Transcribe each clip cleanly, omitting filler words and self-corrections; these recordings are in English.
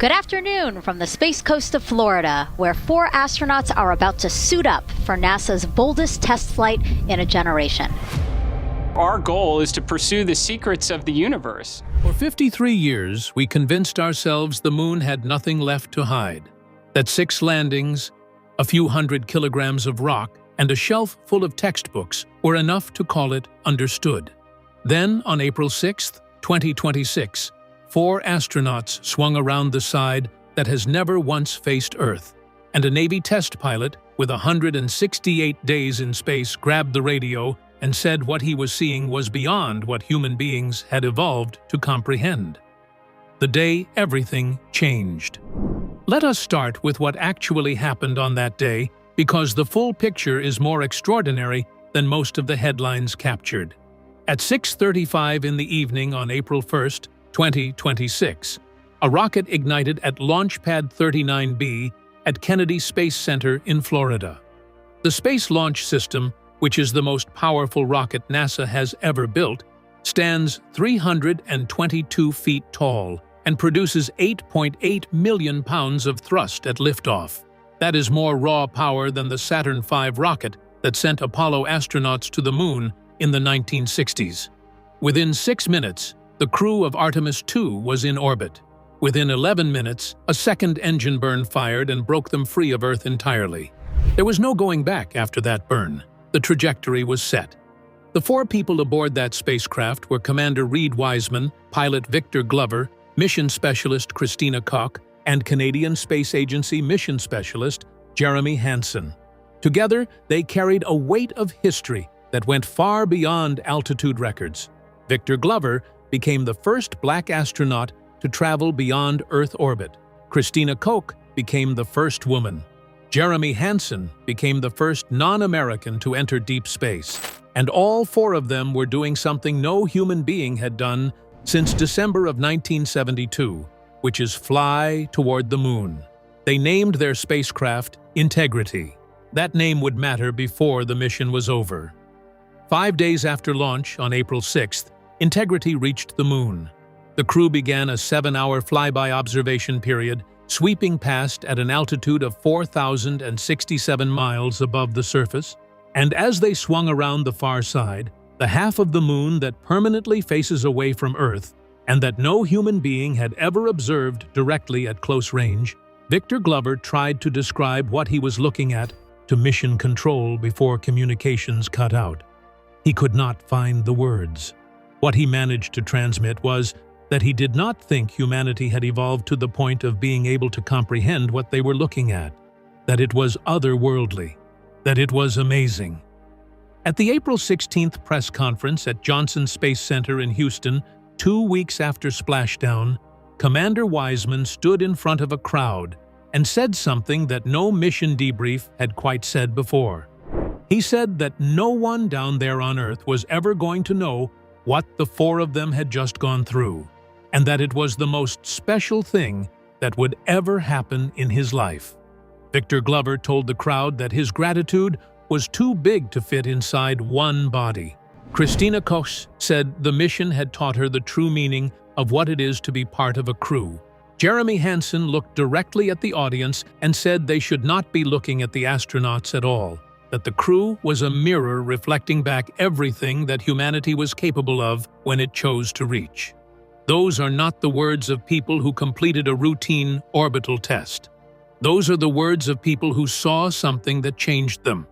Good afternoon from the Space Coast of Florida, where 4 astronauts are about to suit up for NASA's boldest test flight in a generation. Our goal is to pursue the secrets of the universe. For 53 years, we convinced ourselves the moon had nothing left to hide, that 6 landings, a few hundred kilograms of rock, and a shelf full of textbooks were enough to call it understood. Then, on April 6, 2026, 4 astronauts swung around the side that has never once faced Earth, and a Navy test pilot with 168 days in space grabbed the radio and said what he was seeing was beyond what human beings had evolved to comprehend. The day everything changed. Let us start with what actually happened on that day, because the full picture is more extraordinary than most of the headlines captured. At 6:35 in the evening on April 1st, 2026, a rocket ignited at Launch Pad 39B at Kennedy Space Center in Florida. The Space Launch System, which is the most powerful rocket NASA has ever built, stands 322 feet tall and produces 8.8 million pounds of thrust at liftoff. That is more raw power than the Saturn V rocket that sent Apollo astronauts to the moon in the 1960s. Within 6 minutes, the crew of Artemis II was in orbit. Within 11 minutes, a second engine burn fired and broke them free of Earth entirely. There was no going back after that burn. The trajectory was set. The 4 people aboard that spacecraft were Commander Reed Wiseman, pilot Victor Glover, mission specialist Christina Koch, and Canadian Space Agency mission specialist Jeremy Hansen. Together, they carried a weight of history that went far beyond altitude records. Victor Glover became the first black astronaut to travel beyond Earth orbit. Christina Koch became the first woman. Jeremy Hansen became the first non-American to enter deep space. And all 4 of them were doing something no human being had done since December of 1972, which is fly toward the moon. They named their spacecraft Integrity. That name would matter before the mission was over. 5 days after launch, on April 6th, Integrity reached the moon. The crew began a 7-hour flyby observation period, sweeping past at an altitude of 4,067 miles above the surface, and as they swung around the far side, the half of the moon that permanently faces away from Earth, and that no human being had ever observed directly at close range, Victor Glover tried to describe what he was looking at to mission control before communications cut out. He could not find the words. What he managed to transmit was that he did not think humanity had evolved to the point of being able to comprehend what they were looking at, that it was otherworldly, that it was amazing. At the April 16th press conference at Johnson Space Center in Houston, 2 weeks after splashdown, Commander Wiseman stood in front of a crowd and said something that no mission debrief had quite said before. He said that no one down there on Earth was ever going to know what the 4 of them had just gone through, and that it was the most special thing that would ever happen in his life. Victor Glover told the crowd that his gratitude was too big to fit inside one body. Christina Koch said the mission had taught her the true meaning of what it is to be part of a crew. Jeremy Hansen looked directly at the audience and said they should not be looking at the astronauts at all, that the crew was a mirror reflecting back everything that humanity was capable of when it chose to reach. Those are not the words of people who completed a routine orbital test. Those are the words of people who saw something that changed them.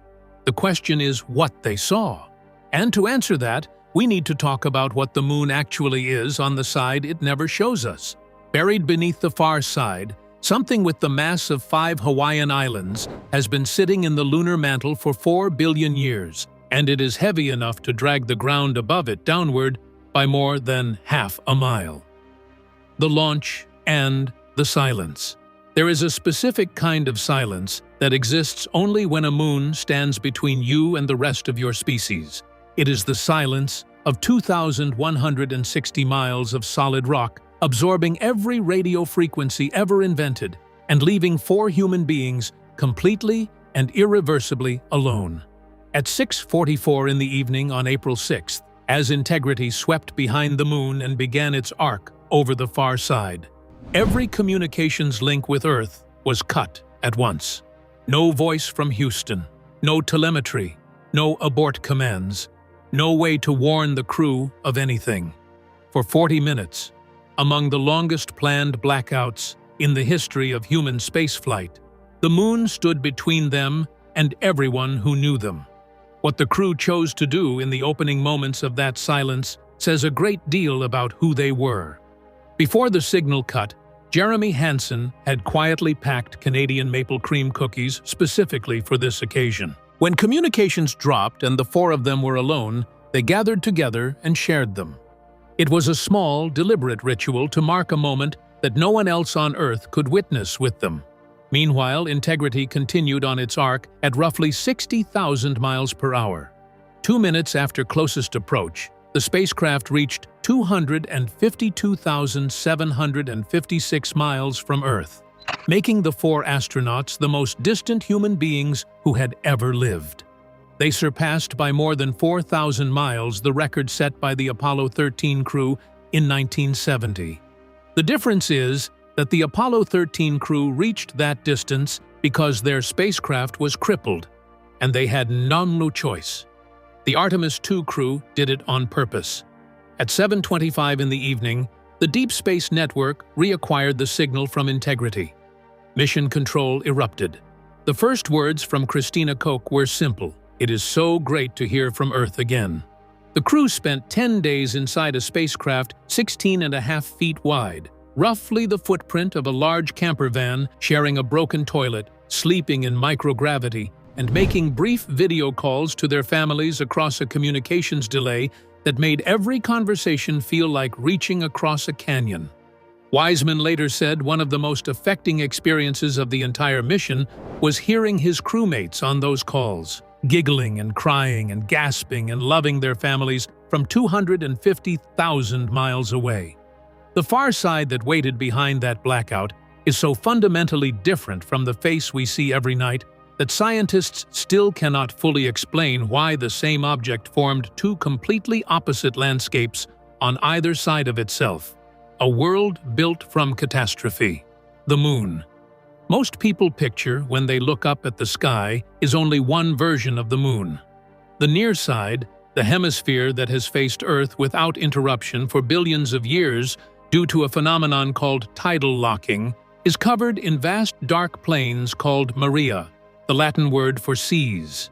The question is what they saw. And to answer that, we need to talk about what the moon actually is on the side it never shows us. Buried beneath the far side, something with the mass of 5 Hawaiian islands has been sitting in the lunar mantle for 4 billion years, and it is heavy enough to drag the ground above it downward by more than half a mile. The launch and the silence. There is a specific kind of silence that exists only when a moon stands between you and the rest of your species. It is the silence of 2,160 miles of solid rock absorbing every radio frequency ever invented and leaving 4 human beings completely and irreversibly alone. At 6:44 in the evening on April 6th, as Integrity swept behind the moon and began its arc over the far side, Every communications link with Earth was cut at once. No voice from Houston, no telemetry, no abort commands, no way to warn the crew of anything. For 40 minutes, among the longest planned blackouts in the history of human spaceflight, the moon stood between them and everyone who knew them. What the crew chose to do in the opening moments of that silence says a great deal about who they were. Before the signal cut, Jeremy Hansen had quietly packed Canadian maple cream cookies specifically for this occasion. When communications dropped and the four of them were alone, they gathered together and shared them. It was a small, deliberate ritual to mark a moment that no one else on Earth could witness with them. Meanwhile, Integrity continued on its arc at roughly 60,000 miles per hour. 2 minutes after closest approach, the spacecraft reached 252,756 miles from Earth, making the four astronauts the most distant human beings who had ever lived. They surpassed by more than 4,000 miles the record set by the Apollo 13 crew in 1970. The difference is that the Apollo 13 crew reached that distance because their spacecraft was crippled, and they had no choice. The Artemis II crew did it on purpose. At 7:25 in the evening, the Deep Space Network reacquired the signal from Integrity. Mission Control erupted. The first words from Christina Koch were simple: "It is so great to hear from Earth again." The crew spent 10 days inside a spacecraft 16.5 feet wide, roughly the footprint of a large camper van, sharing a broken toilet, sleeping in microgravity, and making brief video calls to their families across a communications delay that made every conversation feel like reaching across a canyon. Wiseman later said one of the most affecting experiences of the entire mission was hearing his crewmates on those calls, giggling and crying and gasping and loving their families from 250,000 miles away. The far side that waited behind that blackout is so fundamentally different from the face we see every night that scientists still cannot fully explain why the same object formed two completely opposite landscapes on either side of itself. A world built from catastrophe. The moon. Most people picture, when they look up at the sky, is only one version of the moon. The near side, the hemisphere that has faced Earth without interruption for billions of years due to a phenomenon called tidal locking, is covered in vast dark plains called maria, the Latin word for seas.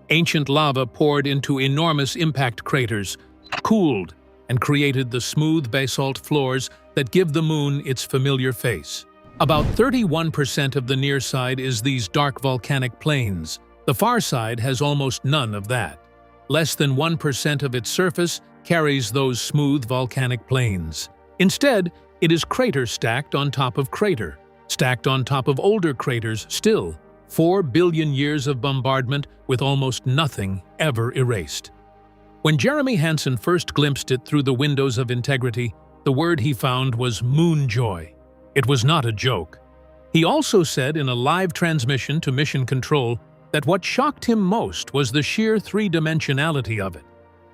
Ancient lava poured into enormous impact craters, cooled, and created the smooth basalt floors that give the moon its familiar face. About 31% of the near side is these dark volcanic plains. The far side has almost none of that. Less than 1% of its surface carries those smooth volcanic plains. Instead, it is crater stacked on top of crater, stacked on top of older craters still, 4 billion years of bombardment with almost nothing ever erased. When Jeremy Hansen first glimpsed it through the windows of Integrity, the word he found was moonjoy. It was not a joke. He also said in a live transmission to Mission Control that what shocked him most was the sheer three-dimensionality of it.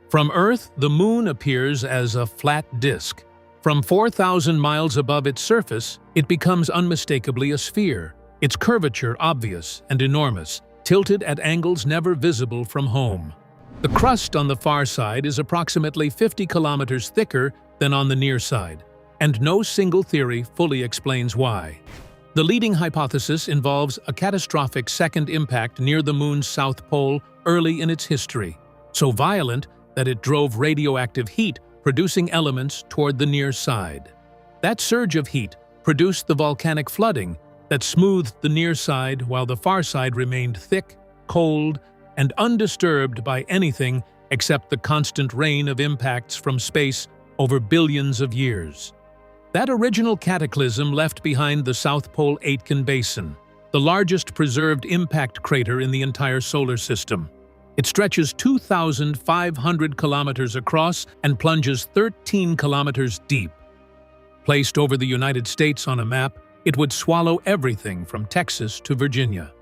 From Earth, the moon appears as a flat disk. From 4,000 miles above its surface, it becomes unmistakably a sphere, its curvature obvious and enormous, tilted at angles never visible from home. The crust on the far side is approximately 50 kilometers thicker than on the near side, and no single theory fully explains why. The leading hypothesis involves a catastrophic second impact near the moon's south pole early in its history, so violent that it drove radioactive heat producing elements toward the near side. That surge of heat produced the volcanic flooding that smoothed the near side while the far side remained thick, cold, and undisturbed by anything except the constant rain of impacts from space over billions of years. That original cataclysm left behind the South Pole Aitken Basin, the largest preserved impact crater in the entire solar system. It stretches 2,500 kilometers across and plunges 13 kilometers deep. Placed over the United States on a map, it would swallow everything from Texas to Virginia.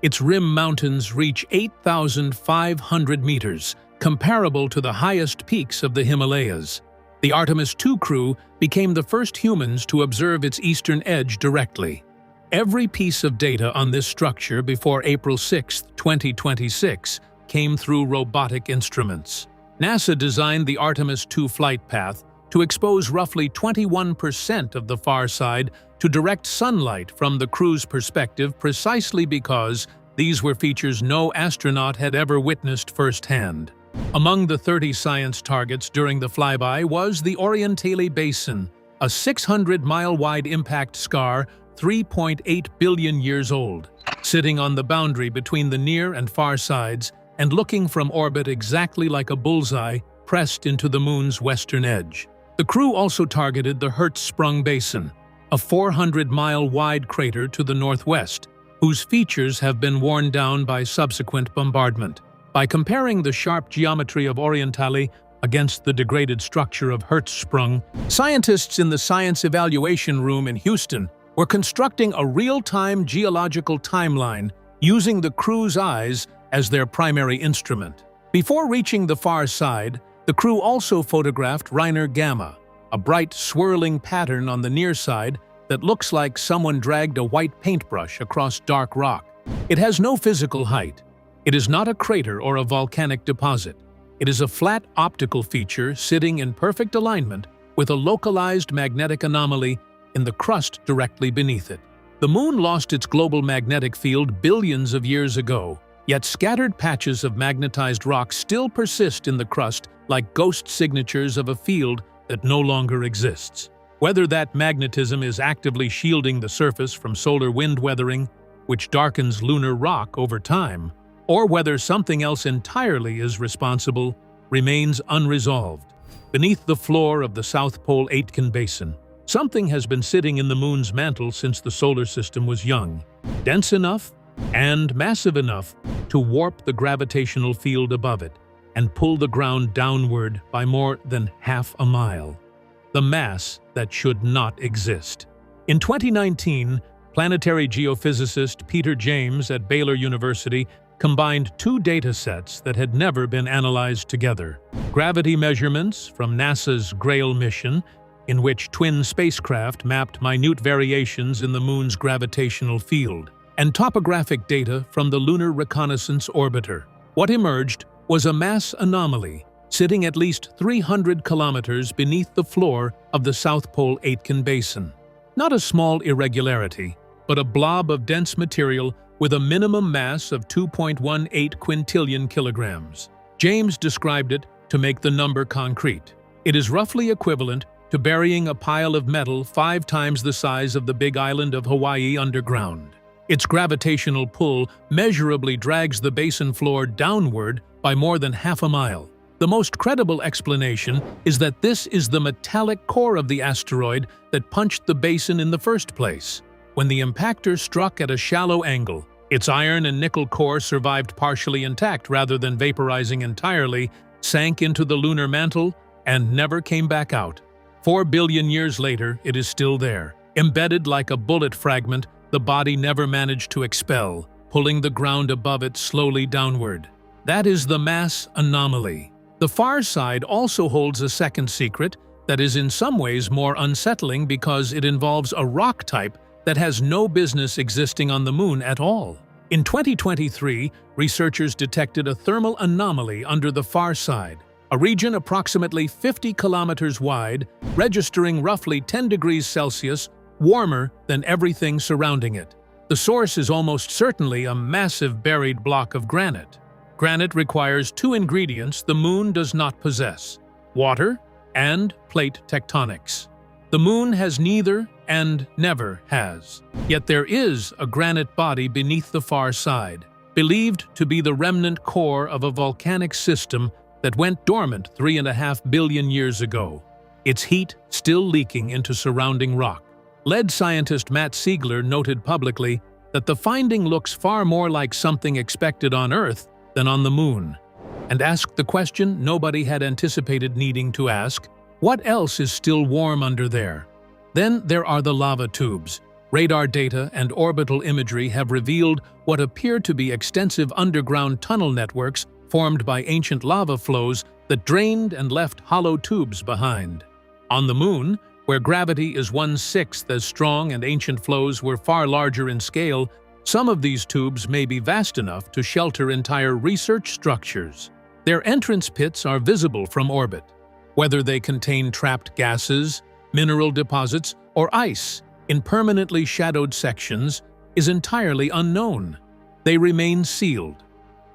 Its rim mountains reach 8,500 meters, comparable to the highest peaks of the Himalayas. The Artemis II crew became the first humans to observe its eastern edge directly. Every piece of data on this structure before April 6, 2026, came through robotic instruments. NASA designed the Artemis II flight path to expose roughly 21% of the far side to direct sunlight from the crew's perspective precisely because these were features no astronaut had ever witnessed firsthand. Among the 30 science targets during the flyby was the Orientale Basin, a 600-mile-wide impact scar 3.8 billion years old, sitting on the boundary between the near and far sides and looking from orbit exactly like a bullseye pressed into the Moon's western edge. The crew also targeted the Hertzsprung Basin, a 400-mile-wide crater to the northwest, whose features have been worn down by subsequent bombardment. By comparing the sharp geometry of Orientale against the degraded structure of Hertzsprung, scientists in the Science Evaluation Room in Houston were constructing a real-time geological timeline using the crew's eyes as their primary instrument. Before reaching the far side, the crew also photographed Reiner Gamma, a bright swirling pattern on the near side that looks like someone dragged a white paintbrush across dark rock. It has no physical height. It is not a crater or a volcanic deposit. It is a flat optical feature sitting in perfect alignment with a localized magnetic anomaly in the crust directly beneath it. The Moon lost its global magnetic field billions of years ago, yet scattered patches of magnetized rock still persist in the crust like ghost signatures of a field that no longer exists. Whether that magnetism is actively shielding the surface from solar wind weathering, which darkens lunar rock over time, or whether something else entirely is responsible, remains unresolved. Beneath the floor of the South Pole Aitken Basin, something has been sitting in the Moon's mantle since the solar system was young, dense enough and massive enough to warp the gravitational field above it and pull the ground downward by more than half a mile. The mass that should not exist. In 2019, planetary geophysicist Peter James at Baylor University combined two data sets that had never been analyzed together. Gravity measurements from NASA's Grail mission, in which twin spacecraft mapped minute variations in the Moon's gravitational field, and topographic data from the Lunar Reconnaissance Orbiter. What emerged was a mass anomaly sitting at least 300 kilometers beneath the floor of the South Pole Aitken Basin. Not a small irregularity, but a blob of dense material with a minimum mass of 2.18 quintillion kilograms. James described it to make the number concrete. It is roughly equivalent to burying a pile of metal 5 times the size of the Big Island of Hawaii underground. Its gravitational pull measurably drags the basin floor downward by more than half a mile. The most credible explanation is that this is the metallic core of the asteroid that punched the basin in the first place. When the impactor struck at a shallow angle, its iron and nickel core survived partially intact rather than vaporizing entirely, sank into the lunar mantle, and never came back out. 4 billion years later, it is still there. Embedded like a bullet fragment, the body never managed to expel, pulling the ground above it slowly downward. That is the mass anomaly. The far side also holds a second secret that is in some ways more unsettling because it involves a rock type that has no business existing on the Moon at all. In 2023, researchers detected a thermal anomaly under the far side, a region approximately 50 kilometers wide, registering roughly 10 degrees Celsius warmer than everything surrounding it. The source is almost certainly a massive buried block of granite. Granite requires 2 ingredients the Moon does not possess: water and plate tectonics. The Moon has neither and never has. Yet there is a granite body beneath the far side, believed to be the remnant core of a volcanic system that went dormant 3.5 billion years ago, its heat still leaking into surrounding rock. Lead scientist Matt Siegler noted publicly that the finding looks far more like something expected on Earth than on the Moon, and asked the question nobody had anticipated needing to ask: what else is still warm under there? Then there are the lava tubes. Radar data and orbital imagery have revealed what appear to be extensive underground tunnel networks formed by ancient lava flows that drained and left hollow tubes behind. On the Moon, where gravity is 1/6 as strong and ancient flows were far larger in scale, some of these tubes may be vast enough to shelter entire research structures. Their entrance pits are visible from orbit. Whether they contain trapped gases, mineral deposits, or ice in permanently shadowed sections is entirely unknown. They remain sealed,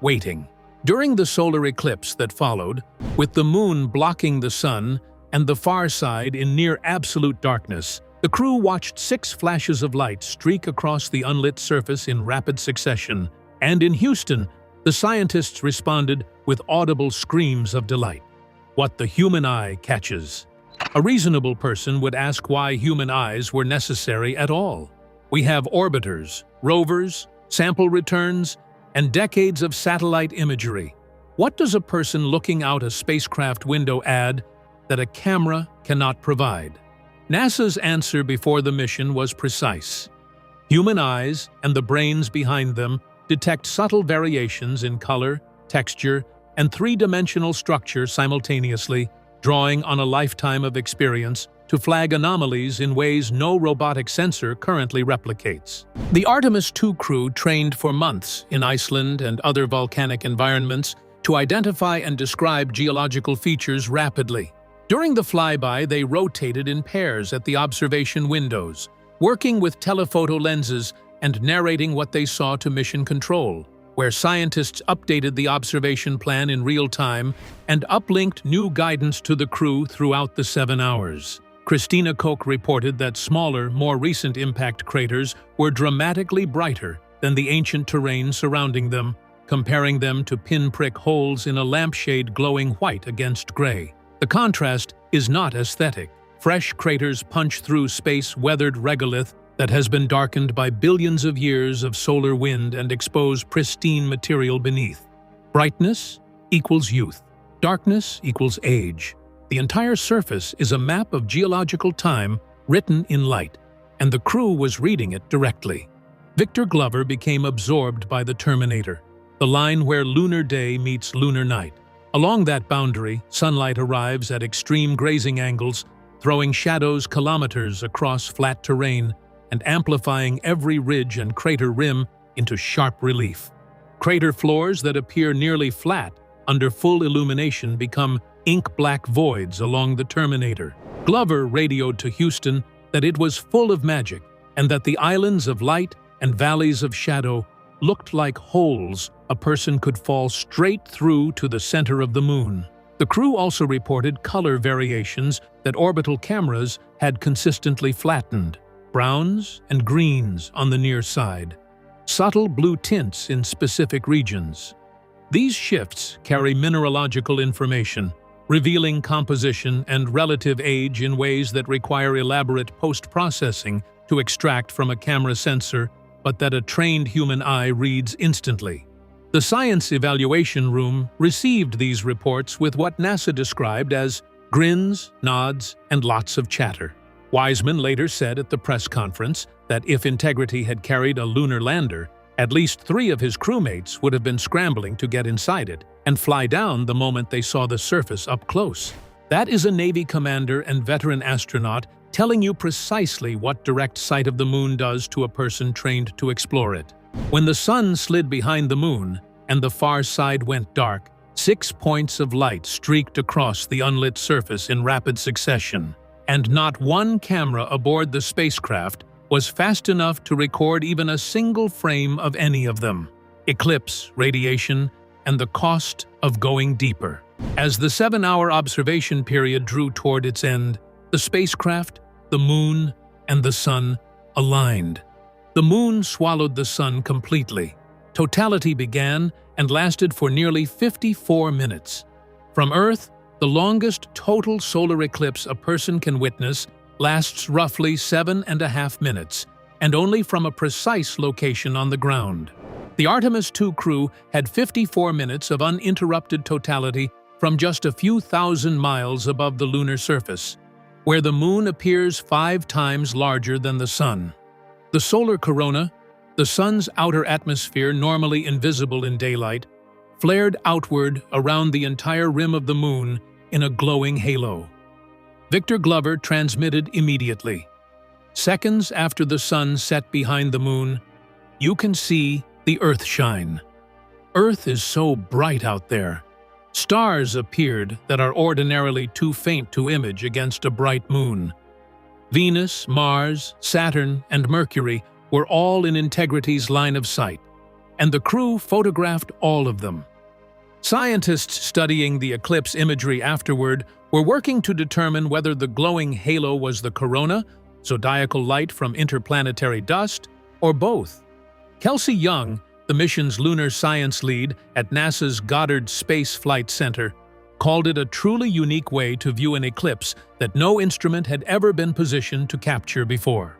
waiting. During the solar eclipse that followed, with the Moon blocking the Sun and the far side in near absolute darkness, the crew watched 6 flashes of light streak across the unlit surface in rapid succession, and in Houston, the scientists responded with audible screams of delight. What the human eye catches. A reasonable person would ask why human eyes were necessary at all. We have orbiters, rovers, sample returns, and decades of satellite imagery. What does a person looking out a spacecraft window add that a camera cannot provide? NASA's answer before the mission was precise. Human eyes and the brains behind them detect subtle variations in color, texture, and 3-dimensional structure simultaneously, drawing on a lifetime of experience to flag anomalies in ways no robotic sensor currently replicates. The Artemis II crew trained for months in Iceland and other volcanic environments to identify and describe geological features rapidly. During the flyby, they rotated in pairs at the observation windows, working with telephoto lenses and narrating what they saw to mission control, where scientists updated the observation plan in real time and uplinked new guidance to the crew throughout the 7 hours. Christina Koch reported that smaller, more recent impact craters were dramatically brighter than the ancient terrain surrounding them, comparing them to pinprick holes in a lampshade glowing white against gray. The contrast is not aesthetic. Fresh craters punch through space-weathered regolith that has been darkened by billions of years of solar wind and expose pristine material beneath. Brightness equals youth. Darkness equals age. The entire surface is a map of geological time written in light, and the crew was reading it directly. Victor Glover became absorbed by the Terminator, the line where lunar day meets lunar night. Along that boundary, sunlight arrives at extreme grazing angles, throwing shadows kilometers across flat terrain and amplifying every ridge and crater rim into sharp relief. Crater floors that appear nearly flat under full illumination become ink-black voids along the Terminator. Glover radioed to Houston that it was full of magic and that the islands of light and valleys of shadow looked like holes a person could fall straight through to the center of the Moon. The crew also reported color variations that orbital cameras had consistently flattened. Browns and greens on the near side, subtle blue tints in specific regions. These shifts carry mineralogical information, revealing composition and relative age in ways that require elaborate post-processing to extract from a camera sensor, but that a trained human eye reads instantly. The science evaluation room received these reports with what NASA described as grins, nods, and lots of chatter. Wiseman later said at the press conference that if Integrity had carried a lunar lander, at least 3 of his crewmates would have been scrambling to get inside it and fly down the moment they saw the surface up close. That is a Navy commander and veteran astronaut telling you precisely what direct sight of the Moon does to a person trained to explore it. When the sun slid behind the Moon and the far side went dark, 6 points of light streaked across the unlit surface in rapid succession, and not one camera aboard the spacecraft was fast enough to record even a single frame of any of them. Eclipse, radiation, and the cost of going deeper. As the 7-hour observation period drew toward its end, the spacecraft, the Moon, and the Sun aligned. The Moon swallowed the Sun completely. Totality began and lasted for nearly 54 minutes. From Earth, the longest total solar eclipse a person can witness lasts roughly 7.5 minutes, and only from a precise location on the ground. The Artemis II crew had 54 minutes of uninterrupted totality from just a few thousand miles above the lunar surface, where the Moon appears 5 times larger than the Sun. The solar corona, the Sun's outer atmosphere normally invisible in daylight, flared outward around the entire rim of the Moon in a glowing halo. Victor Glover transmitted immediately. Seconds after the sun set behind the moon, you can see the Earth shine. Earth is so bright out there. Stars appeared that are ordinarily too faint to image against a bright moon. Venus, Mars, Saturn, and Mercury were all in Integrity's line of sight, and the crew photographed all of them. Scientists studying the eclipse imagery afterward were working to determine whether the glowing halo was the corona, zodiacal light from interplanetary dust, or both. Kelsey Young, the mission's lunar science lead at NASA's Goddard Space Flight Center, called it a truly unique way to view an eclipse that no instrument had ever been positioned to capture before.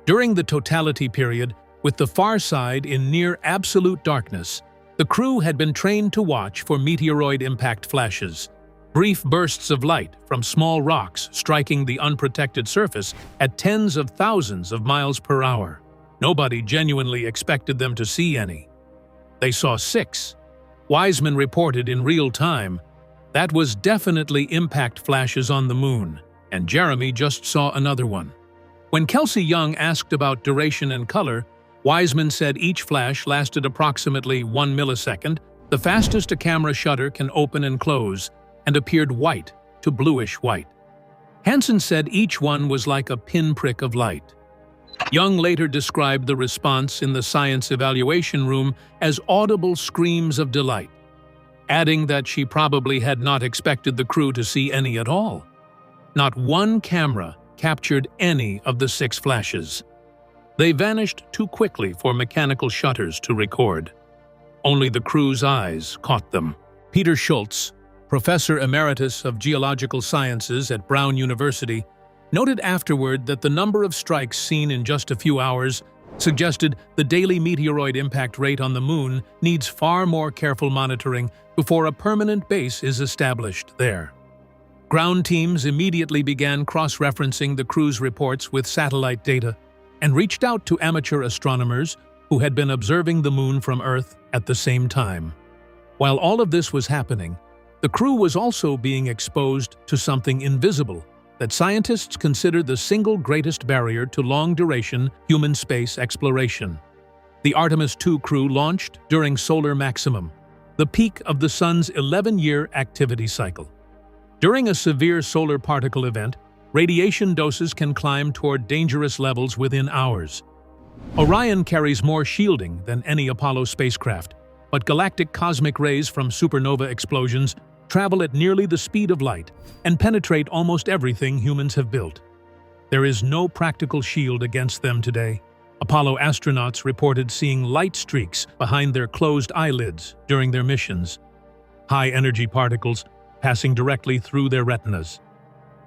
During the totality period, with the far side in near absolute darkness, the crew had been trained to watch for meteoroid impact flashes, brief bursts of light from small rocks striking the unprotected surface at tens of thousands of miles per hour. Nobody genuinely expected them to see any. They saw 6. Wiseman reported in real time. That was definitely impact flashes on the moon, and Jeremy just saw another one. When Kelsey Young asked about duration and color, Wiseman said each flash lasted approximately 1 millisecond, the fastest a camera shutter can open and close, and appeared white to bluish white. Hansen said each one was like a pinprick of light. Young later described the response in the science evaluation room as audible screams of delight, adding that she probably had not expected the crew to see any at all. Not one camera captured any of the 6 flashes. They vanished too quickly for mechanical shutters to record. Only the crew's eyes caught them. Peter Schultz, professor emeritus of geological sciences at Brown University, noted afterward that the number of strikes seen in just a few hours suggested the daily meteoroid impact rate on the moon needs far more careful monitoring before a permanent base is established there. Ground teams immediately began cross-referencing the crew's reports with satellite data and reached out to amateur astronomers who had been observing the moon from Earth at the same time. While all of this was happening, the crew was also being exposed to something invisible that scientists consider the single greatest barrier to long-duration human space exploration. The Artemis II crew launched during solar maximum, the peak of the Sun's 11-year activity cycle. During a severe solar particle event, radiation doses can climb toward dangerous levels within hours. Orion carries more shielding than any Apollo spacecraft, but galactic cosmic rays from supernova explosions travel at nearly the speed of light and penetrate almost everything humans have built. There is no practical shield against them today. Apollo astronauts reported seeing light streaks behind their closed eyelids during their missions, high-energy particles passing directly through their retinas.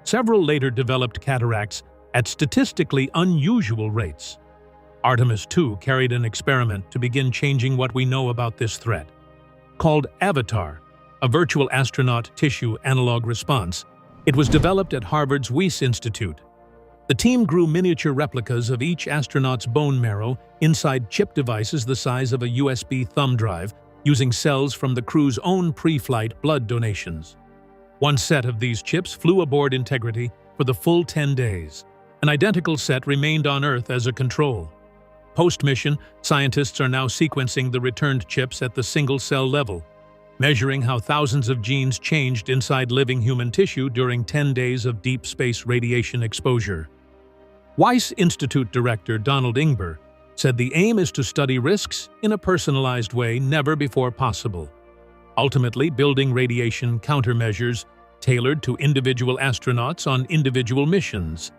Several later developed cataracts at statistically unusual rates. Artemis II carried an experiment to begin changing what we know about this threat. Called Avatar, a virtual astronaut tissue analog response, it was developed at Harvard's Wyss Institute. The team grew miniature replicas of each astronaut's bone marrow inside chip devices the size of a USB thumb drive, using cells from the crew's own pre-flight blood donations. One set of these chips flew aboard Integrity for the full 10 days. An identical set remained on Earth as a control. Post-mission, scientists are now sequencing the returned chips at the single-cell level, measuring how thousands of genes changed inside living human tissue during 10 days of deep space radiation exposure. Wyss Institute Director Donald Ingber said the aim is to study risks in a personalized way never before possible, ultimately building radiation countermeasures tailored to individual astronauts on individual missions.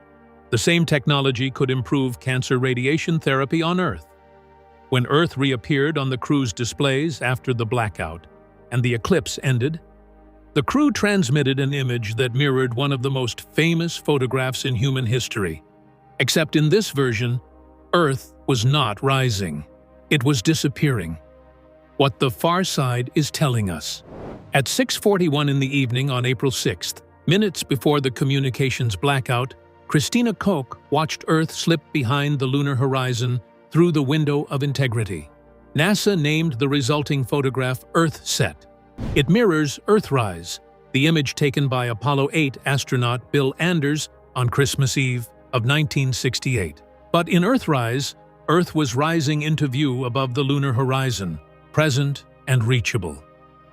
The same technology could improve cancer radiation therapy on Earth. When Earth reappeared on the crew's displays after the blackout, and the eclipse ended, the crew transmitted an image that mirrored one of the most famous photographs in human history. Except in this version, Earth was not rising. It was disappearing. What the far side is telling us. At 6:41 in the evening on April 6th, minutes before the communications blackout, Christina Koch watched Earth slip behind the lunar horizon through the window of Integrity. NASA named the resulting photograph EarthSet. It mirrors Earthrise, the image taken by Apollo 8 astronaut Bill Anders on Christmas Eve of 1968. But in Earthrise, Earth was rising into view above the lunar horizon, present and reachable.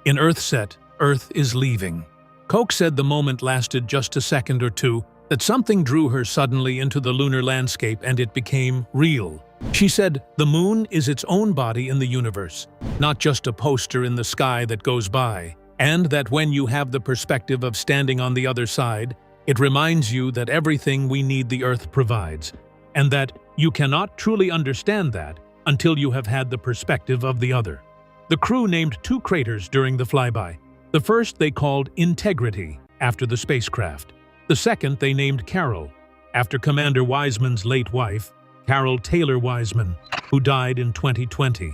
In Earthset, Earth is leaving. Koch said the moment lasted just a second or two, that something drew her suddenly into the lunar landscape and it became real. She said, "The moon is its own body in the universe, not just a poster in the sky that goes by, and that when you have the perspective of standing on the other side, it reminds you that everything we need the Earth provides, and that you cannot truly understand that until you have had the perspective of the other." The crew named 2 craters during the flyby. The first they called Integrity, after the spacecraft. The second they named Carol, after Commander Wiseman's late wife, Carol Taylor Wiseman, who died in 2020.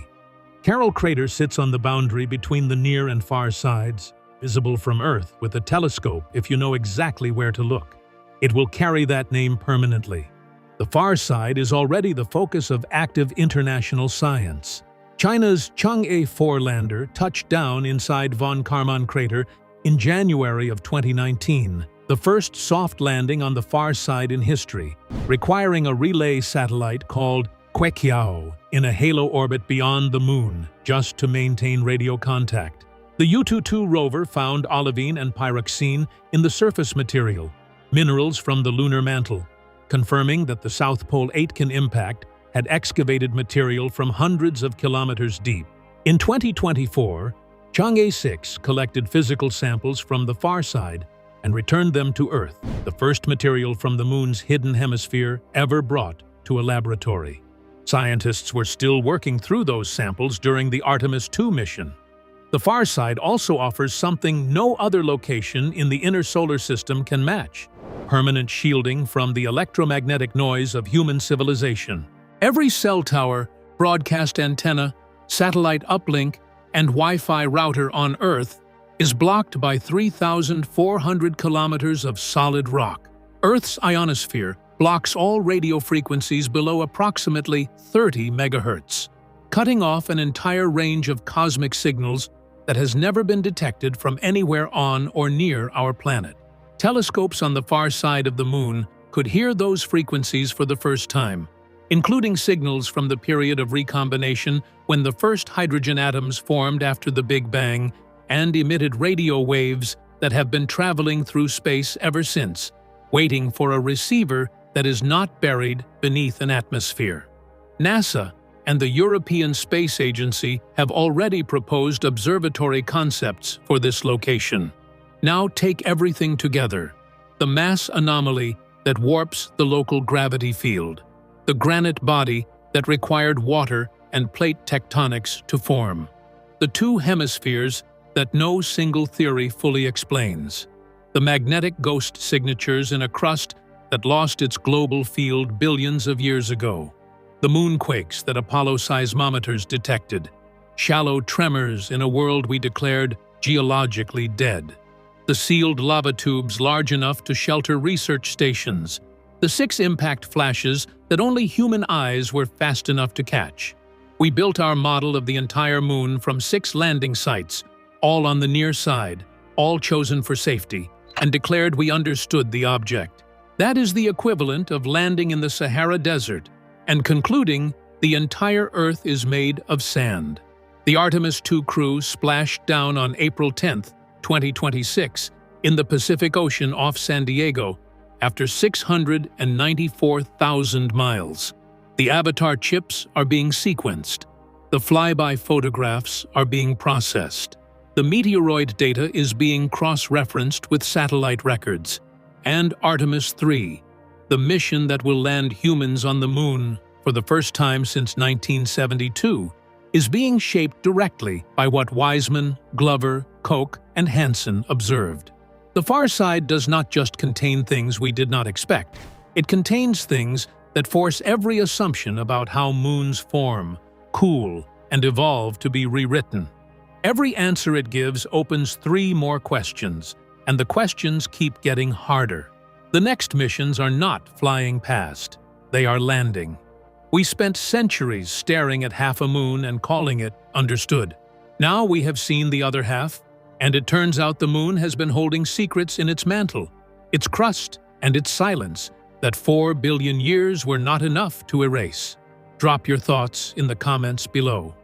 Carol Crater sits on the boundary between the near and far sides, visible from Earth with a telescope if you know exactly where to look. It will carry that name permanently. The far side is already the focus of active international science. China's Chang'e 4 lander touched down inside von Karman crater in January of 2019, the first soft landing on the far side in history, requiring a relay satellite called Queqiao in a halo orbit beyond the moon just to maintain radio contact. The Yutu-2 rover found olivine and pyroxene in the surface material, minerals from the lunar mantle, confirming that the South Pole Aitken impact had excavated material from hundreds of kilometers deep. In 2024, Chang'e 6 collected physical samples from the far side and returned them to Earth, the first material from the moon's hidden hemisphere ever brought to a laboratory. Scientists were still working through those samples during the Artemis 2 mission. The far side also offers something no other location in the inner solar system can match: permanent shielding from the electromagnetic noise of human civilization. Every cell tower, broadcast antenna, satellite uplink, and Wi-Fi router on Earth is blocked by 3,400 kilometers of solid rock. Earth's ionosphere blocks all radio frequencies below approximately 30 megahertz, cutting off an entire range of cosmic signals that has never been detected from anywhere on or near our planet. Telescopes on the far side of the moon could hear those frequencies for the first time, including signals from the period of recombination when the first hydrogen atoms formed after the Big Bang and emitted radio waves that have been traveling through space ever since, waiting for a receiver that is not buried beneath an atmosphere. NASA and the European Space Agency have already proposed observatory concepts for this location. Now take everything together: the mass anomaly that warps the local gravity field, the granite body that required water and plate tectonics to form, the 2 hemispheres that no single theory fully explains, the magnetic ghost signatures in a crust that lost its global field billions of years ago, the moonquakes that Apollo seismometers detected, shallow tremors in a world we declared geologically dead, the sealed lava tubes large enough to shelter research stations, the 6 impact flashes that only human eyes were fast enough to catch. We built our model of the entire moon from 6 landing sites, all on the near side, all chosen for safety, and declared we understood the object. That is the equivalent of landing in the Sahara Desert and concluding the entire Earth is made of sand. The Artemis 2 crew splashed down on April 10, 2026, in the Pacific Ocean off San Diego, after 694,000 miles. The avatar chips are being sequenced. The flyby photographs are being processed. The meteoroid data is being cross-referenced with satellite records. And Artemis 3, the mission that will land humans on the moon for the first time since 1972, is being shaped directly by what Wiseman, Glover, Koch, and Hansen observed. The far side does not just contain things we did not expect. It contains things that force every assumption about how moons form, cool, and evolve to be rewritten. Every answer it gives opens 3 more questions, and the questions keep getting harder. The next missions are not flying past. They are landing. We spent centuries staring at half a moon and calling it understood. Now we have seen the other half, And it turns out the moon has been holding secrets in its mantle, its crust, and its silence that 4 billion years were not enough to erase. Drop your thoughts in the comments below.